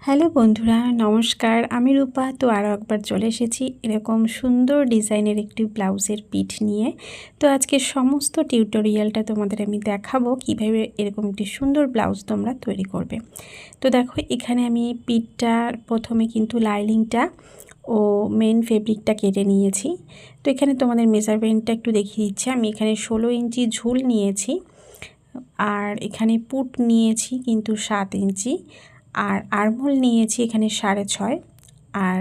Hello বন্ধুরা, নমস্কার। আমি রূপা। তো আরও একবার চলে এসেছি এরকম সুন্দর ডিজাইনের একটি ব্লাউজের পিঠ নিয়ে। তো আজকে সমস্ত টিউটোরিয়ালটা তোমাদের আমি দেখাবো কিভাবে এরকম একটি সুন্দর ব্লাউজ তোমরা তৈরি করবে। তো দেখো, এখানে আমি পিঠটার প্রথমে কিন্তু লাইনিংটা ও মেন ফেব্রিকটা কেটে নিয়েছি। তো এখানে তোমাদের মেজারমেন্টটা একটু দেখিয়ে দিচ্ছি। আমি এখানে 16 ইঞ্চি ঝুল নিয়েছি, আর এখানে পুট নিয়েছি কিন্তু 7 ইঞ্চি, আর আর্মহোল নিয়েছি এখানে 6.5, আর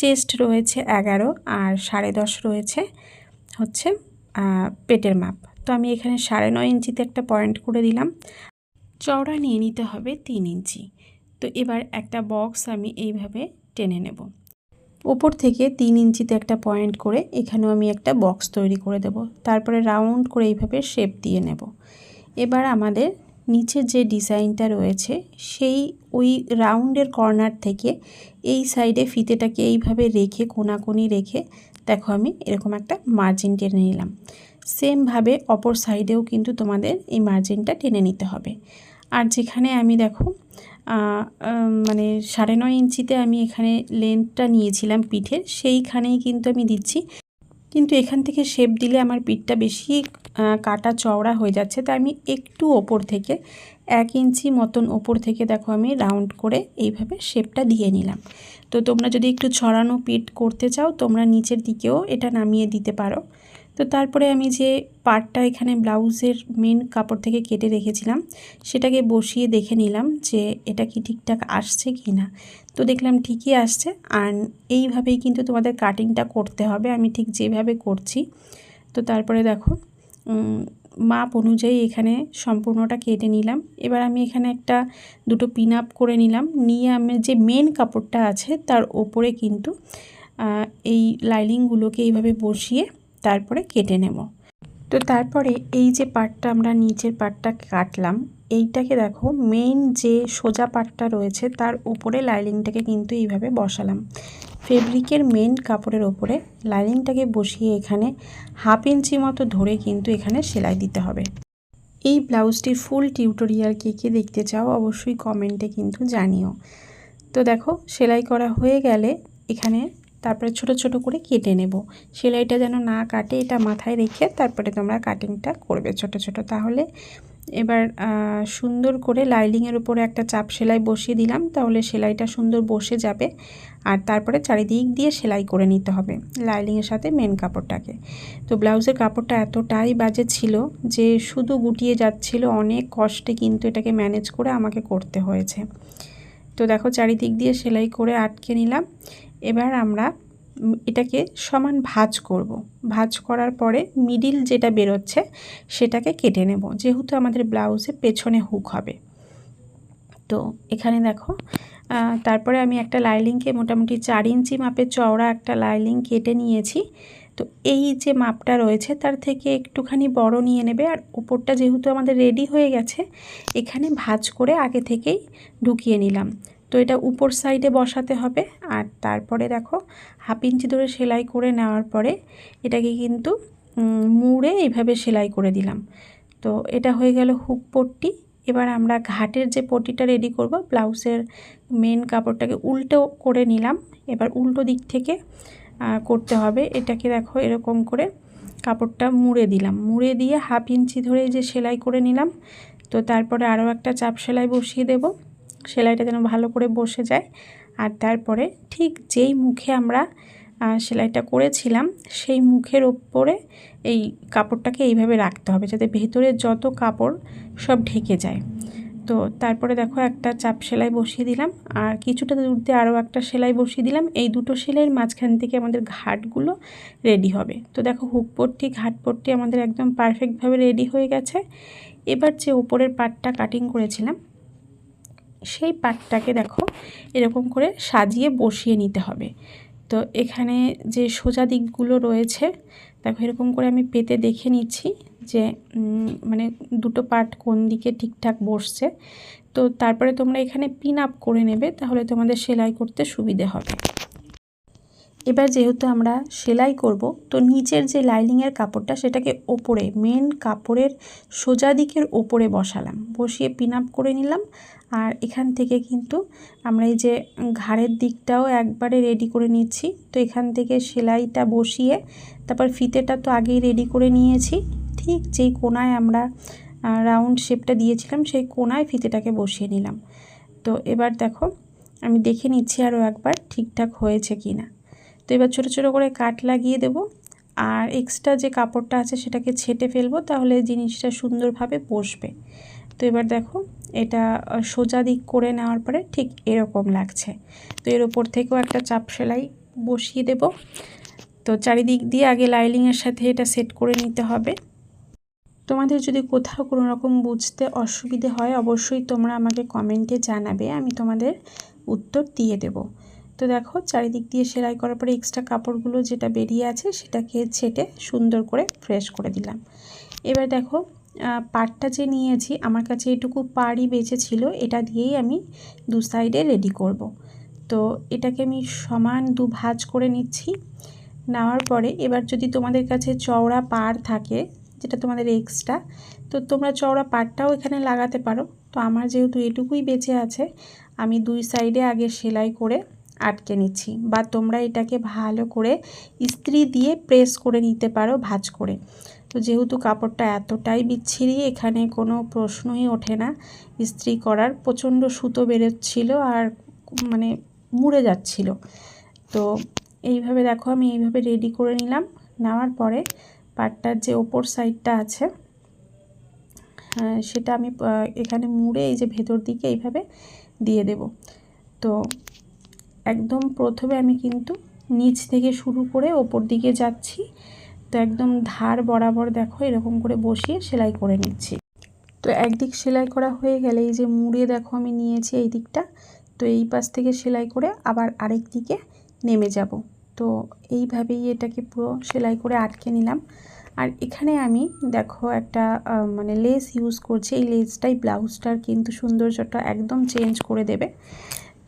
চেস্ট রয়েছে 11, আর 10.5 রয়েছে হচ্ছে পেটের মাপ। তো আমি এখানে 9.5 ইঞ্চিতে একটা পয়েন্ট করে দিলাম। চওড়া নিয়ে নিতে হবে 3 ইঞ্চি। তো এবার একটা বক্স আমি এইভাবে টেনে নেব। উপর থেকে 3 ইঞ্চিতে একটা পয়েন্ট করে এখানেও আমি একটা বক্স তৈরি করে দেব। তারপরে রাউন্ড করে এইভাবে শেপ দিয়ে নেব। এবার আমাদের নিচে যে ডিজাইনটা রয়েছে সেই ওই রাউন্ডের কর্নার থেকে এই সাইডে ফিতেটাকে এইভাবে রেখে কোনাকুনি রেখে দেখো আমি এরকম একটা মার্জিন টেনে নিলাম। সেমভাবে অপর সাইডেও কিন্তু তোমাদের এই মার্জিনটা টেনে নিতে হবে। আর যেখানে আমি দেখো মানে 9.5 ইঞ্চিতে আমি এখানে লেন্থটা নিয়েছিলাম পিঠের, সেইখানেই কিন্তু আমি দিচ্ছি। কিন্তু এখান থেকে শেপ দিলে আমার পিঠটা বেশি কাটা চওড়া হয়ে যাচ্ছে, তাই আমি একটু ওপর থেকে 1 ইঞ্চি মতন ওপর থেকে দেখো আমি রাউন্ড করে এইভাবে শেপটা দিয়ে নিলাম। তো তোমরা যদি একটু ছড়ানো পিঠ করতে চাও তোমরা নিচের দিকেও এটা নামিয়ে দিতে পারো। তো তারপরে আমি যে পার্টটা এখানে ব্লাউজের মেন কাপড় থেকে কেটে রেখেছিলাম সেটাকে বসিয়ে দেখে নিলাম যে এটা কি ঠিকঠাক আসছে কি না। তো দেখলাম ঠিকই আসছে। আর এইভাবেই কিন্তু তোমাদের কাটিংটা করতে হবে, আমি ঠিক যেভাবে করছি। তো তারপরে দেখো মাপ অনুযায়ী এখানে সম্পূর্ণটা কেটে নিলাম। এবার আমি এখানে দুটো পিন আপ করে নিলাম, নিয়ে আমি যে মেন কাপড়টা আছে তার ওপরে কিন্তু এই লাইনিংগুলোকে এইভাবে বসিয়ে তারপরে কেটে নেব। তো তারপরে এই যে পার্টটা আমরা নিচের পার্টটা কাটলাম, এইটাকে দেখো মেইন যে সোজা পার্টটা রয়েছে তার উপরে লাইনিংটাকে কিন্তু এইভাবে বসালাম। ফেব্রিকের মেন কাপড়ের ওপরে লাইনিংটাকে বসিয়ে এখানে 1/2 ইঞ্চি মতো ধরে কিন্তু এখানে সেলাই দিতে হবে। এই ব্লাউজটির ফুল টিউটোরিয়াল কে দেখতে চাও অবশ্যই কমেন্টে কিন্তু জানিও। তো দেখো সেলাই করা হয়ে গেলে এখানে তারপরে ছোট ছোট করে কেটে নেব। সেলাইটা যেন না কাটে এটা মাথায় রেখে তারপরে তোমরা কাটিংটা করবে ছোট ছোট। তাহলে এবার সুন্দর করে লাইনিংয়ের উপরে একটা চাপ সেলাই বসিয়ে দিলাম, তাহলে সেলাইটা সুন্দর বসে যাবে। আর তারপরে চারিদিক দিয়ে সেলাই করে নিতে হবে লাইনিংয়ের সাথে মেন কাপড়টাকে। তো ব্লাউজের কাপড়টা এতটাই বাজে ছিল যে শুধু গুটিয়ে যাচ্ছিল, অনেক কষ্টে কিন্তু এটাকে ম্যানেজ করে আমাকে করতে হয়েছে। তো দেখো চারিদিক দিয়ে সেলাই করে আটকে নিলাম। এবার আমরা এটাকে সমান ভাঁজ করব। ভাঁজ করার পরে মিডিল যেটা বেরোচ্ছে সেটাকে কেটে নেব, যেহেতু আমাদের ব্লাউজে পেছনে হুক হবে। তো এখানে দেখো তারপরে আমি একটা লাইনিংকে মোটামুটি 4 ইঞ্চি মাপের চওড়া একটা লাইনিং কেটে নিয়েছি। তো এই যে মাপটা রয়েছে তার থেকে একটুখানি বড় নিয়ে নেবে। আর উপরটা যেহেতু আমাদের রেডি হয়ে গেছে এখানে ভাঁজ করে আগে থেকেই ঢুকিয়ে নিলাম। তো এটা উপর সাইডে বসাতে হবে। আর তারপরে দেখো 1/2 ইঞ্চি ধরে সেলাই করে নেওয়ার পরে এটাকে কিন্তু মুড়ে এইভাবে সেলাই করে দিলাম। তো এটা হয়ে গেল হুক পট্টি। এবার আমরা ঘাটের যে পট্টিটা রেডি করব, ব্লাউজের মেন কাপড়টাকে উল্টো করে নিলাম। এবার উল্টো দিক থেকে করতে হবে। এটাকে দেখো এরকম করে কাপড়টা মুড়ে দিলাম, মুড়ে দিয়ে 1/2 ইঞ্চি ধরে যে সেলাই করে নিলাম। তো তারপরে আরও একটা চাপ সেলাই বসিয়ে দেব, সেলাইটা যেন ভালো করে বসে যায়। আর তারপরে ঠিক যেই মুখে আমরা সেলাইটা করেছিলাম সেই মুখের ওপরে এই কাপড়টাকে এইভাবে রাখতে হবে যাতে ভেতরে যত কাপড় সব ঢেকে যায়। তো তারপরে দেখো একটা চাপ সেলাই বসিয়ে দিলাম, আর কিছুটা দূর দিয়ে আরও একটা সেলাই বসিয়ে দিলাম। এই দুটো সেলাইয়ের মাঝখান থেকে আমাদের ঘাটগুলো রেডি হবে। তো দেখো হুক পট্টি ঘাট পট্টি আমাদের একদম পারফেক্টভাবে রেডি হয়ে গেছে। এবার যে উপরের পার্টটা কাটিং করেছিলাম সেই পার্টটাকে দেখো এরকম করে সাজিয়ে বসিয়ে নিতে হবে। তো এখানে যে সোজা দিকগুলো রয়েছে দেখো এরকম করে আমি পেতে দেখে নিচ্ছি যে মানে দুটো পার্ট কোন দিকে ঠিকঠাক বসছে। তো তারপরে তোমরা এখানে পিন আপ করে নেবে, তাহলে তোমাদের সেলাই করতে সুবিধে হবে। এবার যেহেতু আমরা সেলাই করব তো নিচের যে লাইনিংয়ের কাপড়টা সেটাকে ওপরে মেন কাপড়ের সোজা দিকের ওপরে বসালাম, বসিয়ে পিন আপ করে নিলাম। আর এখান থেকে কিন্তু আমরা এই যে ঘাড়ের দিকটাও একবারে রেডি করে নিচ্ছি। তো এখান থেকে সেলাইটা বসিয়ে তারপর ফিতেটা তো আগেই রেডি করে নিয়েছি, ঠিক যেই কোণায় আমরা রাউন্ড শেপটা দিয়েছিলাম সেই কোণায় ফিতেটাকে বসিয়ে নিলাম। তো এবার দেখো আমি দেখে নিচ্ছি আরও একবার ঠিকঠাক হয়েছে কি না। তো এবার ছোটো ছোটো করে কাট লাগিয়ে দেব, আর এক্সট্রা যে কাপড়টা আছে সেটাকে ছেটে ফেলবো, তাহলে জিনিসটা সুন্দরভাবে বসবে। তো এবার দেখো এটা সোজা দিক করে নেওয়ার পরে ঠিক এরকম লাগছে। তো এর ওপর থেকেও একটা চাপ সেলাই বসিয়ে দেব। তো চারিদিক দিয়ে আগে লাইলিংয়ের সাথে এটা সেট করে নিতে হবে। তোমাদের যদি কোথাও কোনো রকম বুঝতে অসুবিধে হয় অবশ্যই তোমরা আমাকে কমেন্টে জানাবে, আমি তোমাদের উত্তর দিয়ে দেব। তো দেখো চারিদিক দিয়ে সেলাই করার পরে এক্সট্রা কাপড়গুলো যেটা বেরিয়ে আছে সেটাকে ছেটে সুন্দর করে ফ্রেশ করে দিলাম। এবার দেখো পাড়টা যে নিয়েছি আমার কাছে এটুকু পাড়ই বেঁচে ছিল, এটা দিয়েই আমি দু সাইডে রেডি করব। তো এটাকে আমি সমান দু ভাঁজ করে নিচ্ছি। নেওয়ার পরে এবার যদি তোমাদের কাছে চওড়া পাড় থাকে যেটা তোমাদের এক্সট্রা, তো তোমরা চওড়া পাড়টাও এখানে লাগাতে পারো। তো আমার যেহেতু এটুকুই বেঁচে আছে আমি দুই সাইডে আগে সেলাই করে আটকে নিচ্ছি, বা তোমরা এটাকে ভালো করে ইস্ত্রি দিয়ে প্রেস করে নিতে পারো ভাঁজ করে। তো যেহেতু কাপড়টা এতটাই বিচ্ছিরি এখানে কোনো প্রশ্নই ওঠে না ইস্ত্রি করার, প্রচণ্ড সুতো বেরোচ্ছিল আর মানে মুড়ে যাচ্ছিল। তো এইভাবে দেখো আমি এইভাবে রেডি করে নিলাম। নেওয়ার পরে পাটটার যে ওপর সাইডটা আছে সেটা আমি এখানে মুড়ে এই যে ভেতর দিকে এইভাবে দিয়ে দেব। তো একদম প্রথমে আমি কিন্তু নিচ থেকে শুরু করে ওপর দিকে যাচ্ছি। তো একদম ধার বরাবর দেখো এরকম করে বসিয়ে সেলাই করে নিচ্ছি। তো একদিক সেলাই করা হয়ে গেলে এই যে মুড়ে দেখো আমি নিয়েছি এই দিকটা, তো এই পাশ থেকে সেলাই করে আবার আরেক দিকে নেমে যাব। তো এইভাবেই এটাকে পুরো সেলাই করে আটকে নিলাম। আর এখানে আমি দেখো একটা মানে লেস ইউজ করছি, এই লেসটাই ব্লাউজটার কিন্তু সৌন্দর্যটা একদম চেঞ্জ করে দেবে।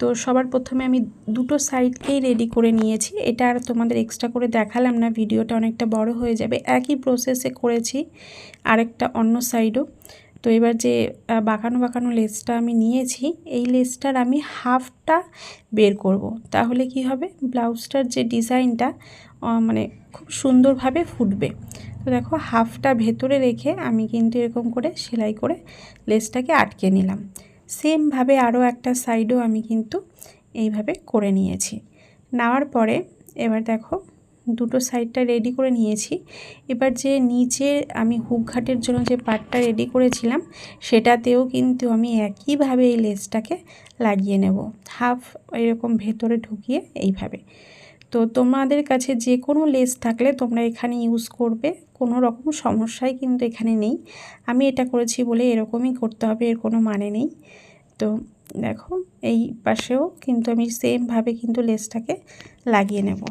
তো সবার প্রথমে আমি দুটো সাইডকেই রেডি করে নিয়েছি, এটা আর তোমাদের এক্সট্রা করে দেখালাম না, ভিডিওটা অনেকটা বড় হয়ে যাবে। একই প্রসেসে করেছি আরেকটা অন্য সাইডও। তো এবার যে বাঁকানো লেসটা আমি নিয়েছি এই লেসটার আমি হাফটা বের করব, তাহলে কি হবে ব্লাউজটার যে ডিজাইনটা মানে খুব সুন্দরভাবে ফুটবে। তো দেখো হাফটা ভেতরে রেখে আমি কিন্তু এরকম করে সেলাই করে লেসটাকে আটকে নিলাম। সেমভাবে আরও একটা সাইডও আমি কিন্তু এইভাবে করে নিয়েছি। নেওয়ার পরে এবার দেখো দুটো সাইডটা রেডি করে নিয়েছি। এবার যে নিচে আমি হুক ঘাটের জন্য যে পার্টটা রেডি করেছিলাম সেটাতেও কিন্তু আমি একইভাবে এই লেসটাকে লাগিয়ে নেব, হাফ এরকম ভেতরে ঢুকিয়ে এইভাবে। তো তোমাদের কাছে যে কোনো লেস থাকলে তোমরা এখানে ইউজ করবে, কোনো রকম সমস্যাই কিন্তু এখানে নেই। আমি এটা করেছি বলে এরকমই করতে হবে এর কোনো মানে নেই। তো দেখো এই পাশেও কিন্তু আমি সেমভাবে কিন্তু লেসটাকে লাগিয়ে নেব।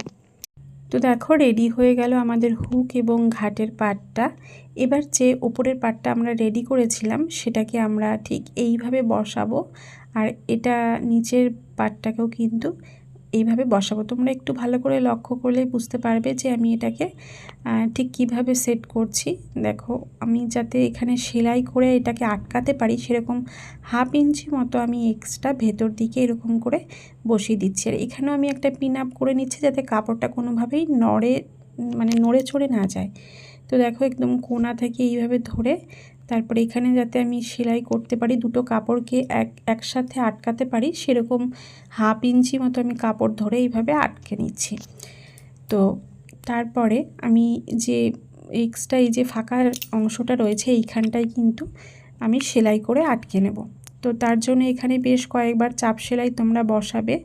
তো দেখো রেডি হয়ে গেল আমাদের হুক এবং ঘাটের পাটটা। এবার যে ওপরের পাটটা আমরা রেডি করেছিলাম সেটাকে আমরা ঠিক এইভাবে বসাবো, আর এটা নিচের পাটটাকেও কিন্তু এইভাবে বসাবো। তোমরা একটু ভালো করে লক্ষ্য করলে বুঝতে পারবে যে আমি এটাকে ঠিক কিভাবে সেট করছি। দেখো আমি যাতে এখানে সেলাই করে এটাকে আটকাতে পারি সেরকম হাফ ইঞ্চি মতো আমি এক্সট্রা ভেতর দিকে এরকম করে বসিয়ে দিচ্ছি। আর এখানেও আমি একটা পিন আপ করে নিচ্ছি যাতে কাপড়টা কোনোভাবেই নড়ে চড়ে না যায়। তো দেখো একদম কোণা থেকে এইভাবে ধরে তারপরে এখানে যাতে আমি সেলাই করতে পারি, দুটো কাপড়কে একসাথে আটকাতে পারি সেরকম হাফ ইঞ্চি মতো আমি কাপড় ধরে এইভাবে আটকে নিচ্ছি। তো তারপরে আমি যে এক্সট্রা এই যে ফাঁকা অংশটা রয়েছে এইখানটায় কিন্তু আমি সেলাই করে আটকে নেব। তো তার জন্য এখানে বেশ কয়েকবার চাপ সেলাই তোমরা বসাবে,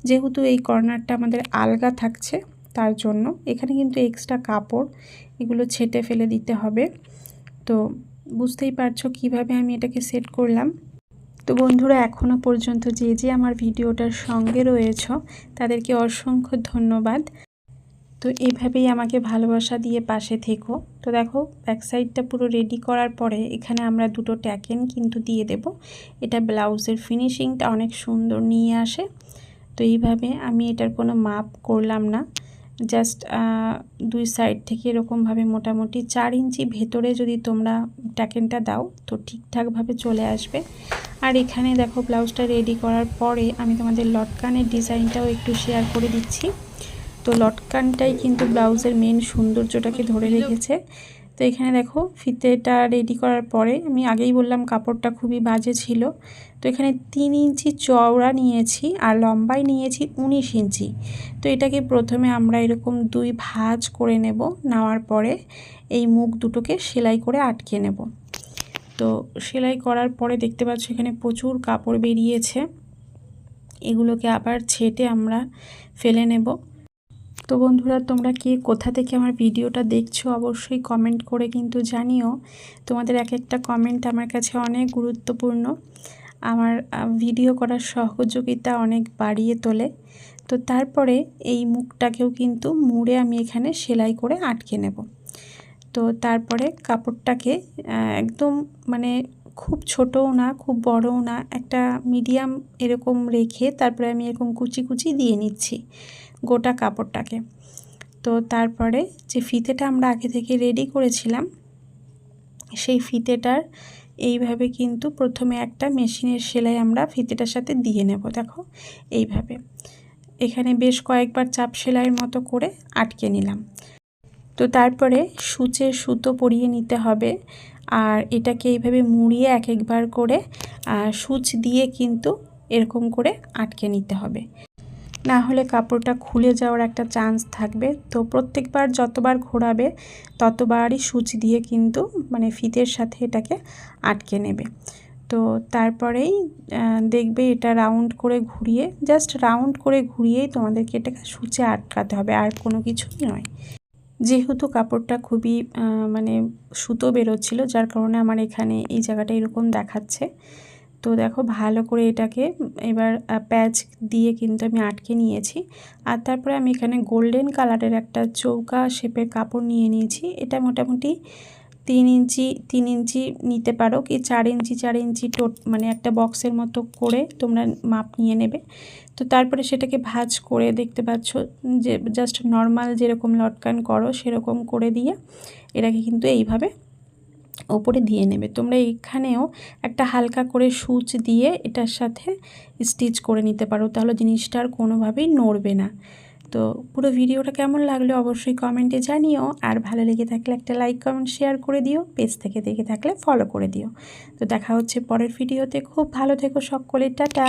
যেহেতু এই কর্নারটা আমাদের আলগা থাকছে তার জন্য এখানে কিন্তু এক্সট্রা কাপড় এগুলো ছেটে ফেলে দিতে হবে। তো বুঝতেই পারছো কিভাবে আমি এটাকে সেট করলাম। তো বন্ধুরা এখনও পর্যন্ত যে আমার ভিডিওটার সঙ্গে রয়েছো তাদেরকে অসংখ্য ধন্যবাদ। তো এইভাবেই আমাকে ভালোবাসা দিয়ে পাশে থেকো। তো দেখো ব্যাক সাইডটা পুরো রেডি করার পরে এখানে আমরা দুটো ট্যাকেন কিন্তু দিয়ে দেব, এটা ব্লাউজের ফিনিশিংটা অনেক সুন্দর নিয়ে আসে। তো এইভাবে আমি এটার কোনো মাপ করলাম না, জাস্ট দুই সাইড থেকে এরকমভাবে মোটামুটি 4 ইঞ্চি ভেতরে যদি তোমরা ট্যাকেনটা দাও তো ঠিকঠাকভাবে চলে আসবে। আর আর এখানে দেখো ব্লাউজটা রেডি করার পরে আমি তোমাদের লটকানের ডিজাইনটাও একটু শেয়ার করে দিচ্ছি। তো লটকানটাই কিন্তু ব্লাউজের মেন সৌন্দর্যটাকে ধরে রেখেছে। তো এখানে দেখো ফিতেটা রেডি করার পরে আমি আগেই বললাম কাপড়টা খুবই বাজে ছিল। তো এখানে 3 ইঞ্চি চওড়া নিয়েছি আর লম্বায় নিয়েছি 19 ইঞ্চি। তো এটাকে প্রথমে আমরা এরকম 2 ভাঁজ করে নেব, নেওয়ার পরে এই মুখ দুটোকে সেলাই করে আটকে নেব। তো সেলাই করার পরে দেখতে পাচ্ছ এখানে প্রচুর কাপড় বেরিয়েছে, এগুলোকে আবার ছেটে আমরা ফেলে নেব। তো বন্ধুরা, তোমরা কে কোথা থেকে আমার ভিডিওটা দেখছো অবশ্যই কমেন্ট করে কিন্তু জানিও। তোমাদের এক একটা কমেন্ট আমার কাছে অনেক গুরুত্বপূর্ণ, আমার ভিডিও করার সহযোগিতা অনেক বাড়িয়ে তোলে। তো তারপরে এই মুখটাকেও কিন্তু মুড়ে আমি এখানে সেলাই করে আটকে নেব। তো তারপরে কাপড়টাকে একদম মানে খুব ছোটও না খুব বড়ও না, একটা মিডিয়াম এরকম রেখে তারপরে আমি এরকম কুচি কুচি দিয়ে নিচ্ছি গোটা কাপড়টাকে। তো তারপরে যে ফিতেটা আমরা আগে থেকে রেডি করেছিলাম সেই ফিতেটার এইভাবে কিন্তু প্রথমে একটা মেশিনের সেলাই আমরা ফিতেটার সাথে দিয়ে নেব। দেখো এইভাবে এখানে বেশ কয়েকবার চাপ সেলাইয়ের মতো করে আটকে নিলাম। তো তারপরে সূচের সুতো পরিয়ে নিতে হবে, আর এটাকে এইভাবে মুড়িয়ে এক একবার করে সূচ দিয়ে কিন্তু এরকম করে আটকে নিতে হবে, না হলে কাপড়টা খুলে যাওয়ার একটা চান্স থাকবে। তো প্রত্যেকবার যতবার ঘোরাবে ততবারই সূচ দিয়ে কিন্তু মানে ফিতের সাথে এটাকে আটকে নেবে। তো তারপরেই দেখবে এটা রাউন্ড করে ঘুরিয়ে, জাস্ট রাউন্ড করে ঘুরিয়েই তোমাদেরকে এটাকে সূচে আটকাতে হবে, আর কোনো কিছুই নয়। যেহেতু কাপড়টা খুবই মানে সুতো বেরোচ্ছিল, যার কারণে আমার এখানে এই জায়গাটা এরকম দেখাচ্ছে। তো দেখো ভালো করে এটাকে এবার প্যাচ দিয়ে কিন্তু আমি আটকে নিয়েছি। আর তারপরে আমি এখানে গোল্ডেন কালারের একটা চৌকা শেপের কাপড় নিয়ে নিয়েছি। এটা মোটামুটি 3 ইঞ্চি নিতে পারো, কি 4 ইঞ্চি মানে একটা বক্সের মতো করে তোমরা মাপ নিয়ে নেবে। তো তারপরে সেটাকে ভাঁজ করে দেখতে পাচ্ছ যে জাস্ট নর্মাল যেরকম লটকান করো সেরকম করে দিয়ে এটাকে কিন্তু এইভাবে ওপরে দিয়ে নেবে। তোমরা এখানেও একটা হালকা করে সূচ দিয়ে এটার সাথে স্টিচ করে নিতে পারো, তাহলে জিনিসটা আর কোনোভাবেই নড়বে না। তো পুরো ভিডিওটা কেমন লাগলো অবশ্যই কমেন্টে জানিও, আর ভালো লেগে থাকলে একটা লাইক কমেন্ট শেয়ার করে দিও, পেজ থেকে দেখে থাকলে ফলো করে দিও। তো দেখা হচ্ছে পরের ভিডিওতে। খুব ভালো থেকো সকলে, টাটা।